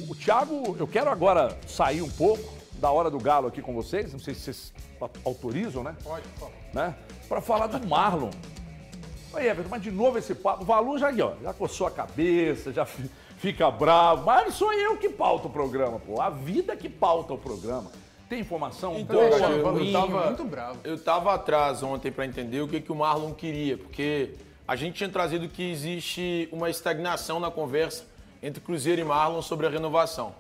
O Thiago, eu quero agora sair um pouco da hora do Galo aqui com vocês, não sei se vocês autorizam, né? Pode, por favor. Né? Para falar do Marlon. Oi, Everton, mas de novo esse papo. O Valu já coçou a cabeça, já fica bravo. Mas não sou eu que pauta o programa, pô. A vida que pauta o programa. Tem informação? Então, muito bravo. Eu tava atrás ontem para entender o que o Marlon queria, porque a gente tinha trazido que existe uma estagnação na conversa entre Cruzeiro e Marlon sobre a renovação.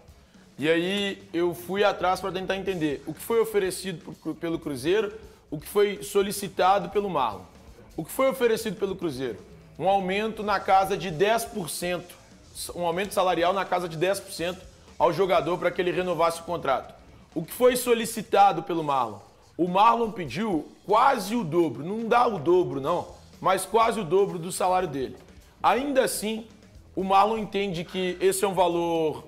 E aí eu fui atrás para tentar entender o que foi oferecido pelo Cruzeiro, o que foi solicitado pelo Marlon. O que foi oferecido pelo Cruzeiro? Um aumento na casa de 10%, um aumento salarial na casa de 10% ao jogador para que ele renovasse o contrato. O que foi solicitado pelo Marlon? O Marlon pediu quase o dobro, não dá o dobro não, mas quase o dobro do salário dele. Ainda assim, o Marlon entende que esse é um valor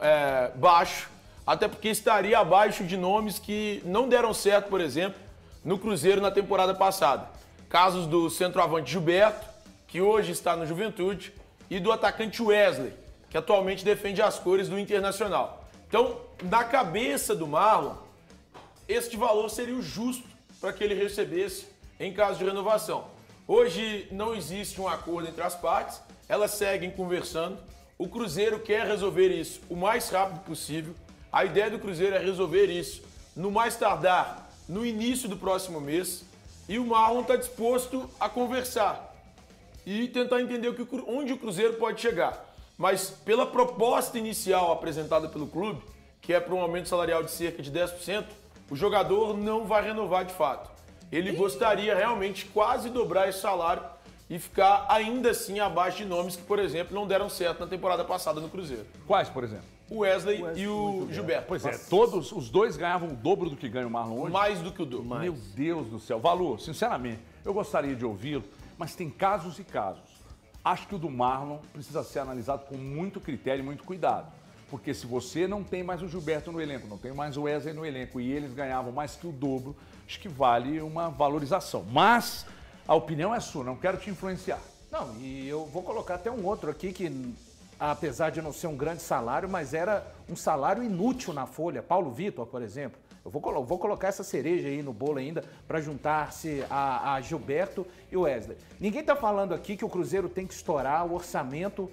baixo, até porque estaria abaixo de nomes que não deram certo, por exemplo, no Cruzeiro na temporada passada. Casos do centroavante Gilberto, que hoje está no Juventude, e do atacante Wesley, que atualmente defende as cores do Internacional. Então, na cabeça do Marlon, este valor seria o justo para que ele recebesse em caso de renovação. Hoje não existe um acordo entre as partes, elas seguem conversando. O Cruzeiro quer resolver isso o mais rápido possível. A ideia do Cruzeiro é resolver isso no mais tardar no início do próximo mês. E o Marlon está disposto a conversar e tentar entender onde o Cruzeiro pode chegar. Mas pela proposta inicial apresentada pelo clube, que é para um aumento salarial de cerca de 10%, o jogador não vai renovar de fato. Ele gostaria realmente quase dobrar esse salário e ficar ainda assim abaixo de nomes que, por exemplo, não deram certo na temporada passada no Cruzeiro. Quais, por exemplo? O Wesley e o Gilberto. Pois é, todos os dois ganhavam o dobro do que ganha o Marlon hoje. Mais do que o dobro. Meu Deus do céu. Valu, sinceramente, eu gostaria de ouvi-lo, mas tem casos e casos. Acho que o do Marlon precisa ser analisado com muito critério e muito cuidado. Porque se você não tem mais o Gilberto no elenco, não tem mais o Wesley no elenco e eles ganhavam mais que o dobro, acho que vale uma valorização. Mas a opinião é sua, não quero te influenciar. Não, e eu vou colocar até um outro aqui que, apesar de não ser um grande salário, mas era um salário inútil na folha. Paulo Vitor, por exemplo. Eu vou colocar essa cereja aí no bolo ainda para juntar-se a Gilberto e o Wesley. Ninguém está falando aqui que o Cruzeiro tem que estourar o orçamento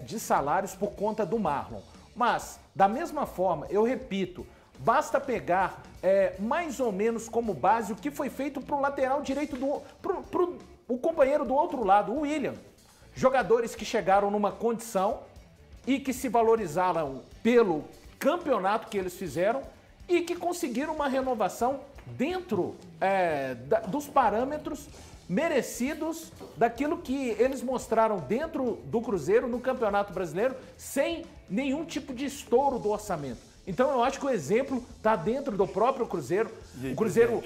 de salários por conta do Marlon. Mas, da mesma forma, eu repito, basta pegar mais ou menos como base o que foi feito para o lateral direito, o companheiro do outro lado, o William. Jogadores que chegaram numa condição e que se valorizaram pelo campeonato que eles fizeram e que conseguiram uma renovação dentro dos parâmetros merecidos daquilo que eles mostraram dentro do Cruzeiro no Campeonato Brasileiro sem nenhum tipo de estouro do orçamento. Então eu acho que o exemplo está dentro do próprio Cruzeiro. O Cruzeiro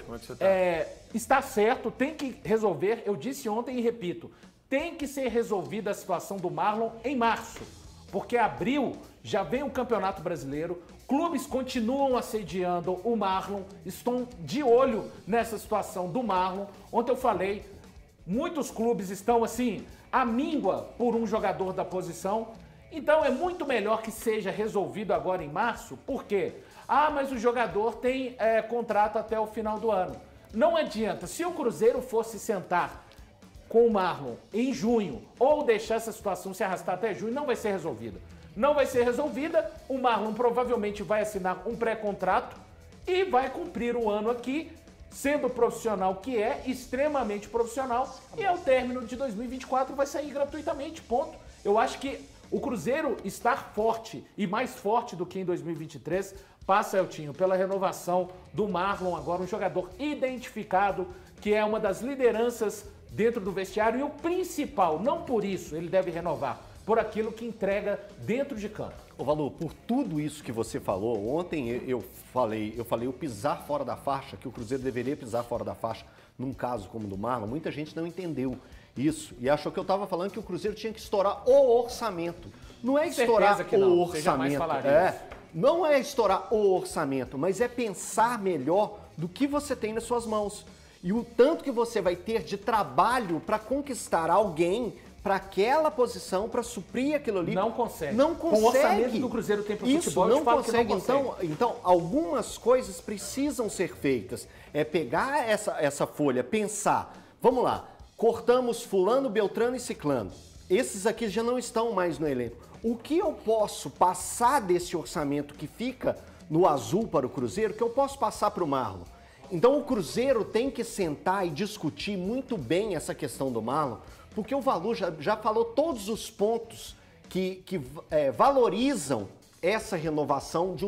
está certo, tem que resolver. Eu disse ontem e repito, tem que ser resolvida a situação do Marlon em março, porque abril já vem o Campeonato Brasileiro, clubes continuam assediando o Marlon, estão de olho nessa situação do Marlon. Ontem eu falei, muitos clubes estão assim, à míngua por um jogador da posição, então é muito melhor que seja resolvido agora em março, por quê? Mas o jogador tem contrato até o final do ano. Não adianta, se o Cruzeiro fosse sentar com o Marlon em junho ou deixar essa situação se arrastar até junho, não vai ser resolvida. Não vai ser resolvida, o Marlon provavelmente vai assinar um pré-contrato e vai cumprir o ano aqui, sendo profissional que é, extremamente profissional, e ao término de 2024 vai sair gratuitamente, ponto. Eu acho que o Cruzeiro estar forte e mais forte do que em 2023 passa, Eltinho, pela renovação do Marlon, agora um jogador identificado, que é uma das lideranças dentro do vestiário, e o principal, não por isso ele deve renovar, por aquilo que entrega dentro de campo. Ô Valu, por tudo isso que você falou, ontem eu falei o pisar fora da faixa, que o Cruzeiro deveria pisar fora da faixa num caso como o do Marlon, muita gente não entendeu isso e achou que eu estava falando que o Cruzeiro tinha que estourar o orçamento. Não é estourar o orçamento. Não é estourar o orçamento, mas é pensar melhor do que você tem nas suas mãos. E o tanto que você vai ter de trabalho para conquistar alguém para aquela posição, para suprir aquilo ali. Não consegue. Não consegue. Com o orçamento que o Cruzeiro tem para o futebol, não eu falo consegue. que não consegue. Então, algumas coisas precisam ser feitas. É pegar essa folha, pensar, vamos lá, cortamos fulano, beltrano e ciclano. Esses aqui já não estão mais no elenco. O que eu posso passar desse orçamento que fica no azul para o Cruzeiro, que eu posso passar para o Marlon? Então o Cruzeiro tem que sentar e discutir muito bem essa questão do Marlon, porque o Valu já falou todos os pontos que valorizam essa renovação de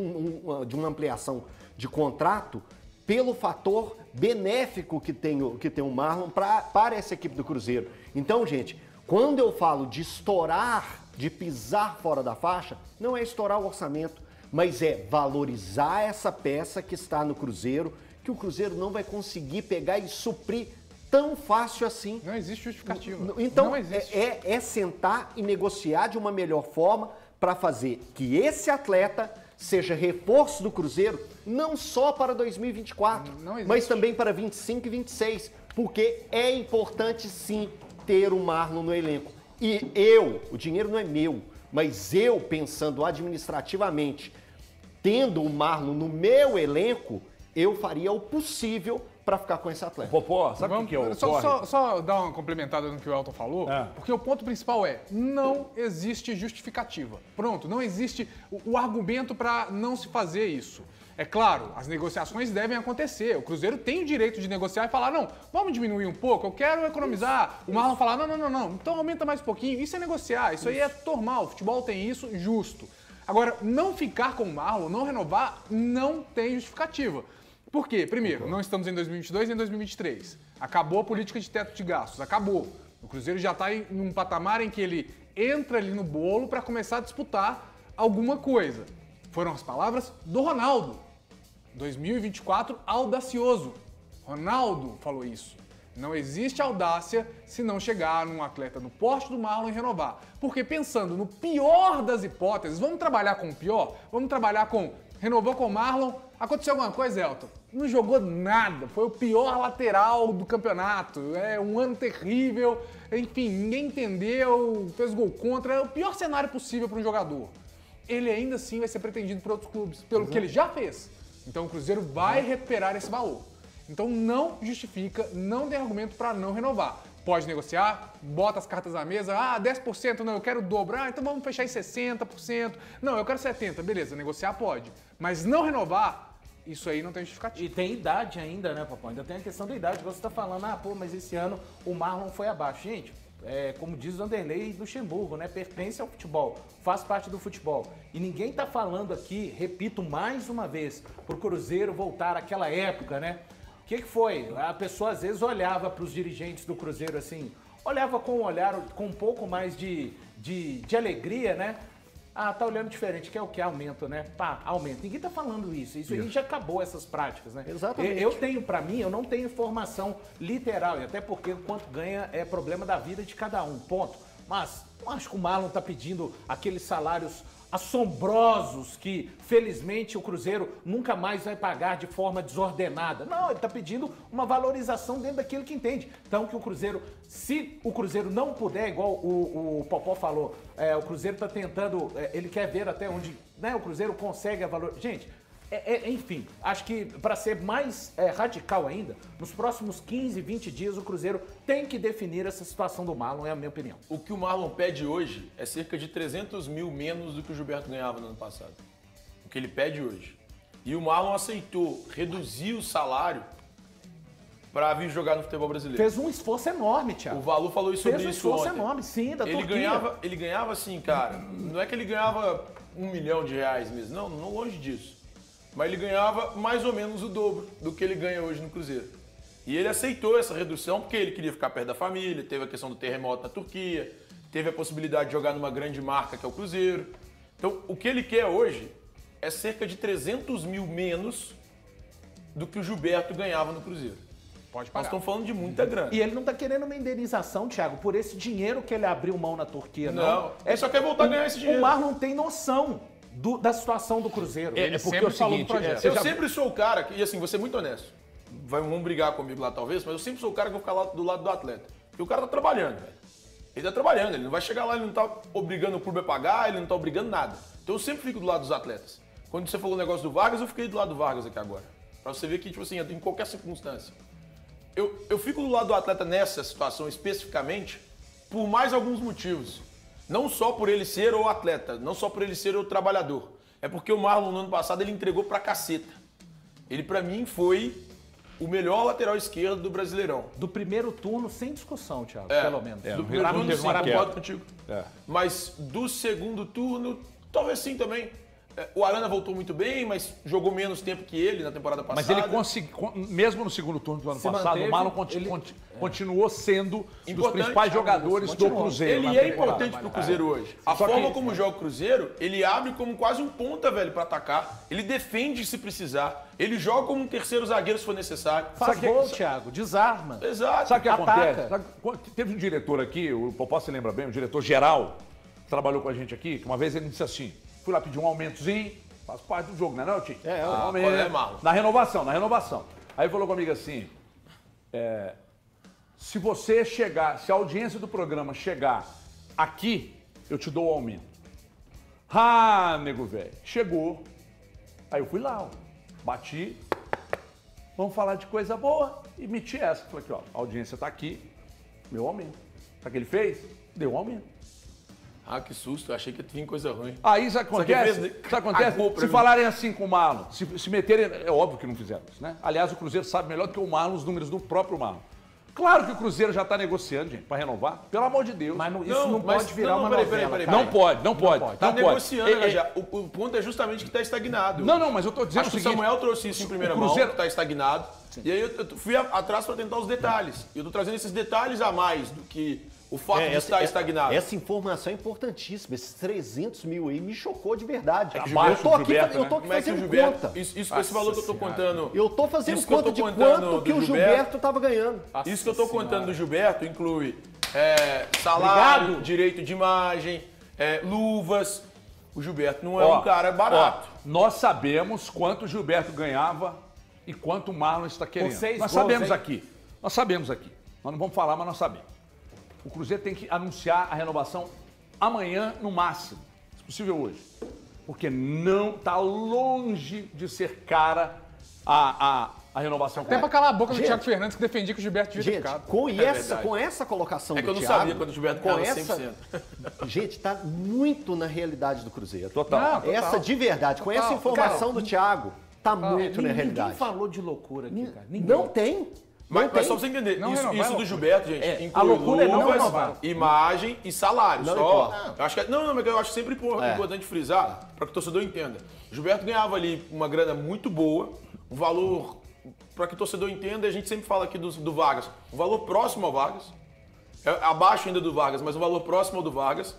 uma ampliação de contrato pelo fator benéfico que tem o Marlon para essa equipe do Cruzeiro. Então, gente, quando eu falo de estourar, de pisar fora da faixa, não é estourar o orçamento, mas é valorizar essa peça que está no Cruzeiro, que o Cruzeiro não vai conseguir pegar e suprir tão fácil assim. Não existe justificativa. Então, não existe. é sentar e negociar de uma melhor forma para fazer que esse atleta seja reforço do Cruzeiro, não só para 2024, mas também para 25 e 26, porque é importante sim ter o Marlon no elenco. E o dinheiro não é meu, mas eu, pensando administrativamente, tendo o Marlon no meu elenco, eu faria o possível para ficar com esse atleta. Popó, sabe o que é o Só dar uma complementada no que o Elton falou, porque o ponto principal não existe justificativa. Pronto, não existe o argumento para não se fazer isso. É claro, as negociações devem acontecer. O Cruzeiro tem o direito de negociar e falar, não, vamos diminuir um pouco, eu quero economizar. O Marlon falar, não, então aumenta mais um pouquinho. Isso é negociar, isso aí é normal, o futebol tem isso, justo. Agora, não ficar com o Marlon, não renovar, não tem justificativa. Por quê? Primeiro, não estamos em 2022 nem em 2023. Acabou a política de teto de gastos, acabou. O Cruzeiro já está em um patamar em que ele entra ali no bolo para começar a disputar alguma coisa. Foram as palavras do Ronaldo. 2024 audacioso. Ronaldo falou isso. Não existe audácia se não chegar num atleta no porte do Marlon e renovar. Porque pensando no pior das hipóteses, vamos trabalhar com o pior? Vamos trabalhar com renovou com o Marlon, aconteceu alguma coisa, Elton? Não jogou nada, foi o pior lateral do campeonato, é um ano terrível, enfim, ninguém entendeu, fez gol contra, é o pior cenário possível para um jogador. Ele ainda assim vai ser pretendido por outros clubes, pelo que ele já fez. Então o Cruzeiro vai recuperar esse valor. Então não justifica, não tem argumento para não renovar. Pode negociar, bota as cartas na mesa, 10%, não, eu quero o dobro, então vamos fechar em 60%, não, eu quero 70%, beleza, negociar pode. Mas não renovar, isso aí não tem justificativa. E tem idade ainda, né, Papai? Ainda tem a questão da idade. Você está falando, mas esse ano o Marlon foi abaixo. Gente, como diz o Vanderlei Luxemburgo, né? Pertence ao futebol, faz parte do futebol. E ninguém está falando aqui, repito mais uma vez, para o Cruzeiro voltar àquela época, né? O que foi? A pessoa às vezes olhava para os dirigentes do Cruzeiro assim, olhava com um olhar com um pouco mais de alegria, né? Tá olhando diferente, quer o que? Aumento, né? Aumento. Ninguém tá falando isso. Isso aí já acabou, essas práticas, né? Exatamente. Eu tenho, para mim, eu não tenho informação literal, e até porque o quanto ganha é problema da vida de cada um, ponto. Mas não acho que o Marlon tá pedindo aqueles salários assombrosos que, felizmente, o Cruzeiro nunca mais vai pagar de forma desordenada. Não, ele está pedindo uma valorização dentro daquilo que entende. Então, que o Cruzeiro, se o Cruzeiro não puder, igual o Popó falou, o Cruzeiro está tentando, ele quer ver até onde, né, o Cruzeiro consegue a valor. Gente, enfim, acho que para ser mais radical ainda, nos próximos 15, 20 dias o Cruzeiro tem que definir essa situação do Marlon, é a minha opinião. O que o Marlon pede hoje é cerca de 300 mil menos do que o Gilberto ganhava no ano passado. O que ele pede hoje. E o Marlon aceitou reduzir o salário para vir jogar no futebol brasileiro. Fez um esforço enorme, Thiago. O Valu falou isso sobre isso ontem. Fez um esforço enorme, sim, da Turquia. Ele ganhava assim, cara, não é que ele ganhava R$1 milhão mesmo, não longe disso. Mas ele ganhava mais ou menos o dobro do que ele ganha hoje no Cruzeiro. E ele aceitou essa redução porque ele queria ficar perto da família, teve a questão do terremoto na Turquia, teve a possibilidade de jogar numa grande marca que é o Cruzeiro. Então, o que ele quer hoje é cerca de 300 mil menos do que o Gilberto ganhava no Cruzeiro. Pode pagar. Nós estamos falando de muita grana. E ele não está querendo uma indenização, Thiago, por esse dinheiro que ele abriu mão na Turquia, não. Ele só quer voltar a ganhar esse dinheiro. O Marlon tem noção da situação do Cruzeiro. Ele porque é o seguinte, eu sempre sou o cara, e assim, vou ser muito honesto, vão brigar comigo lá talvez, mas eu sempre sou o cara que vou ficar lá do lado do atleta. Porque o cara tá trabalhando, velho. Ele tá trabalhando, ele não vai chegar lá, ele não tá obrigando o clube a pagar, ele não tá obrigando nada. Então eu sempre fico do lado dos atletas. Quando você falou o negócio do Vargas, eu fiquei do lado do Vargas aqui agora. Pra você ver que, tipo assim, em qualquer circunstância. Eu fico do lado do atleta nessa situação especificamente por mais alguns motivos. Não só por ele ser o atleta, não só por ele ser o trabalhador. É porque o Marlon, no ano passado, ele entregou pra caceta. Ele, pra mim, foi o melhor lateral esquerdo do Brasileirão. Do primeiro turno, sem discussão, Thiago, pelo menos. Do primeiro turno, teve uma sim, queda. concordo contigo. Mas do segundo turno, talvez sim também. O Arana voltou muito bem, mas jogou menos tempo que ele na temporada passada. Mas ele conseguiu, mesmo no segundo turno do ano passado, manteve, o Marlon continuou sendo um dos principais jogadores do continuou. Cruzeiro. Ele na é temporada. importante pro Cruzeiro hoje. A Só forma que- como joga o Cruzeiro, ele abre como quase um ponta, velho, pra atacar. Ele defende se precisar. Ele joga como um terceiro zagueiro se for necessário. Faz Sabe que- gol, Thiago, desarma. Exato. Sabe o que Ataca. acontece? Teve um diretor aqui, o Popó se lembra bem, o diretor geral, que trabalhou com a gente aqui, que uma vez ele disse assim, fui lá pedir um aumentozinho, faz parte do jogo, não é não, Tio? qual é, Marlon? Na renovação. Aí ele falou comigo assim, se você chegar, se a audiência do programa chegar aqui, eu te dou o aumento. Ah, nego velho, chegou. Aí eu fui lá, ó, bati, vamos falar de coisa boa e meti essa. Falei aqui, ó, a audiência tá aqui, meu aumento. Sabe o que ele fez? Deu um aumento. Ah, que susto. Eu achei que tinha coisa ruim. Aí sabe o que acontece? fez- Sabe o que acontece? cagou pra Se mim. falarem assim com o Marlon, se meterem. É óbvio que não fizeram isso, né? Aliás, o Cruzeiro sabe melhor do que o Marlon os números do próprio Marlon. Claro que o Cruzeiro já está negociando, gente, para renovar. Pelo amor de Deus. Mas isso não mas- pode virar não, uma peraí, novela, peraí, cara. não pode. Tá Não pode. negociando, É, já. O ponto é justamente que tá estagnado. Não, mas eu tô dizendo Acho que o o seguinte. Samuel trouxe isso em primeira o Cruzeiro- mão, que tá estagnado. E aí eu fui atrás para tentar os detalhes. E eu tô trazendo esses detalhes a mais do que o fato de estar estagnado. Essa informação é importantíssima. Esses 300 mil aí me chocou de verdade. Abaixo eu tô do aqui, Gilberto, eu tô né? aqui Como é que o fazendo Gilberto. conta. Esse valor que eu tô contando. Eu tô fazendo Isso que eu conta tô de contando quanto que do o Gilberto estava ganhando. Isso que eu tô contando do Gilberto inclui salário, Obrigado. direito de imagem, luvas. O Gilberto não é um cara barato. Ó, nós sabemos quanto o Gilberto ganhava e quanto o Marlon está querendo. Por 6 Nós gols, sabemos hein? aqui. Nós sabemos aqui. Nós não vamos falar, mas nós sabemos. O Cruzeiro tem que anunciar a renovação amanhã, no máximo. Se possível hoje. Porque não está longe de ser cara a renovação. Até pra calar a boca do Gente. Thiago Fernandes, que defendia que o Gilberto devia ter Gente, ficado. verdade. com essa colocação É que do eu não Thiago, sabia quando o Gilberto com ganhava essa, 100%. gente, tá muito na realidade do Cruzeiro. Total. Não, Essa de verdade, com essa informação do Thiago, tá muito na Ninguém realidade. falou de loucura aqui, cara. Ninguém. Não tem. Não Mas tem. só pra você entender, Não isso, renovar isso é do Gilberto, gente, a inclui loucura é não luvas, renovar. imagem e salário. Não só. importa. Eu acho que, não, mas eu acho sempre importante frisar, para que o torcedor entenda. O Gilberto ganhava ali uma grana muito boa, um valor, para que o torcedor entenda, a gente sempre fala aqui do Vargas, um valor próximo ao Vargas, abaixo ainda do Vargas, mas um valor próximo ao do Vargas.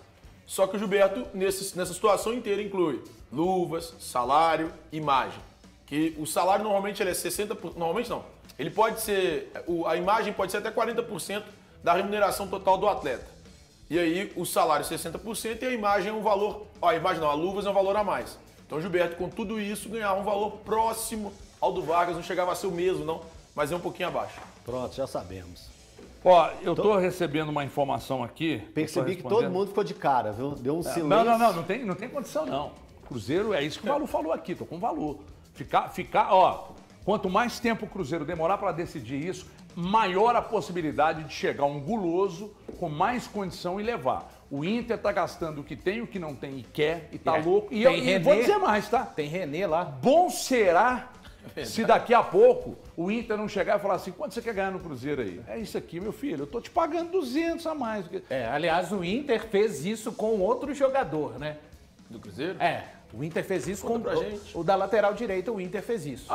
Só que o Gilberto, nessa situação inteira, inclui luvas, salário, imagem. Que o salário normalmente ele é 60%, normalmente não. Ele pode ser, a imagem pode ser até 40% da remuneração total do atleta. E aí o salário é 60% e a imagem é um valor, a imagem não, a luvas é um valor a mais. Então o Gilberto com tudo isso ganhava um valor próximo ao do Vargas, não chegava a ser o mesmo não, mas é um pouquinho abaixo. Pronto, já sabemos. Ó, eu tô recebendo uma informação aqui. Percebi eu tô que todo respondendo. mundo ficou de cara, viu? Deu um silêncio. Não tem condição não. Cruzeiro é isso que o Valu falou aqui, tô com o Valu. Ó, quanto mais tempo o Cruzeiro demorar para decidir isso, maior a possibilidade de chegar um guloso com mais condição e levar. O Inter tá gastando o que tem, o que não tem e quer, e tá louco. E eu Tem vou René. dizer mais, tá? Tem René lá. Bom será se daqui a pouco o Inter não chegar e falar assim, quanto você quer ganhar no Cruzeiro aí? É isso aqui, meu filho, eu tô te pagando 200 a mais. Aliás, o Inter fez isso com outro jogador, né? Do Cruzeiro? O Inter fez isso Conta com pra gente. o da lateral direita, o Inter fez isso.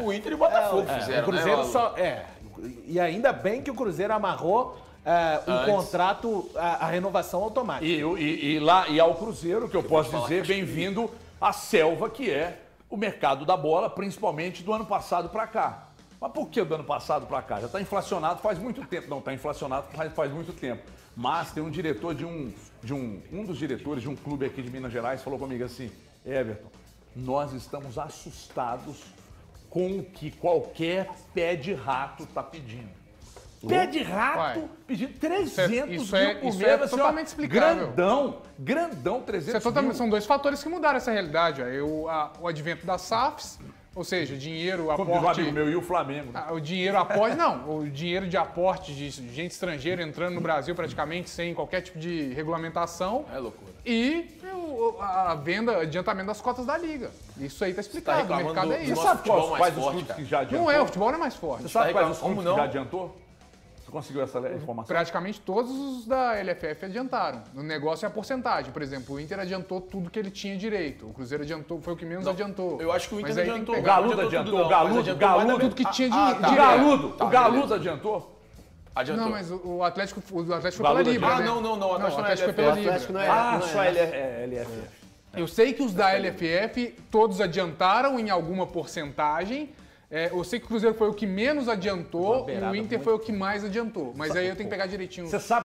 O Inter e o Botafogo fizeram, O Cruzeiro né? só. E ainda bem que o Cruzeiro amarrou o contrato, a renovação automática. E ao Cruzeiro, que eu posso dizer, bem-vindo à selva que é o mercado da bola, principalmente do ano passado para cá. Mas por que do ano passado para cá? Já está inflacionado faz muito tempo. Não, está inflacionado faz muito tempo. Mas tem um diretor um dos diretores de um clube aqui de Minas Gerais falou comigo assim, Everton, nós estamos assustados com o que qualquer pé de rato está pedindo. Pé de rato, Vai. pedindo 300 Isso mil é- por isso mês. é assim, ó, totalmente explicável. grandão, 300 mil. São dois fatores que mudaram essa realidade. O advento das SAFs, ou seja, dinheiro, Como diz um aporte... amigo meu, e o Flamengo. Né? O dinheiro aporte, não. O dinheiro de aporte de gente estrangeira entrando no Brasil praticamente sem qualquer tipo de regulamentação. É loucura. E a venda, adiantamento das cotas da Liga. Isso aí tá explicado. O reclamando mercado é do isso. Você nosso sabe futebol mais quais os forte, clubes cara. que já adiantou? Não é, o futebol não é mais forte. Você sabe quais os Como clubes não? que já adiantou? Você conseguiu essa informação? Praticamente todos os da LFF adiantaram. O negócio é a porcentagem. Por exemplo, o Inter adiantou tudo que ele tinha direito. O Cruzeiro adiantou, foi o que menos adiantou. Eu acho que o Inter Mas aí tem adiantou. que O pegar- Galudo tudo adiantou, não, o Galudo, mas adiantou mais da tudo que tinha de tá, O direito. Galudo, Tá, o Galudo beleza. adiantou? Adiantou. Não, mas o Atlético foi pela Galudo Libra, adiantou. né? não, o Atlético o não é Atlético foi LFF. pela O Atlético Libra. não é. Ah, não é só essa. LFF. Eu sei que os da LFF todos adiantaram em alguma porcentagem. Eu sei que o Cruzeiro foi o que menos adiantou e o Inter foi o que mais adiantou. Mas aí eu tenho que pegar direitinho. Você sabe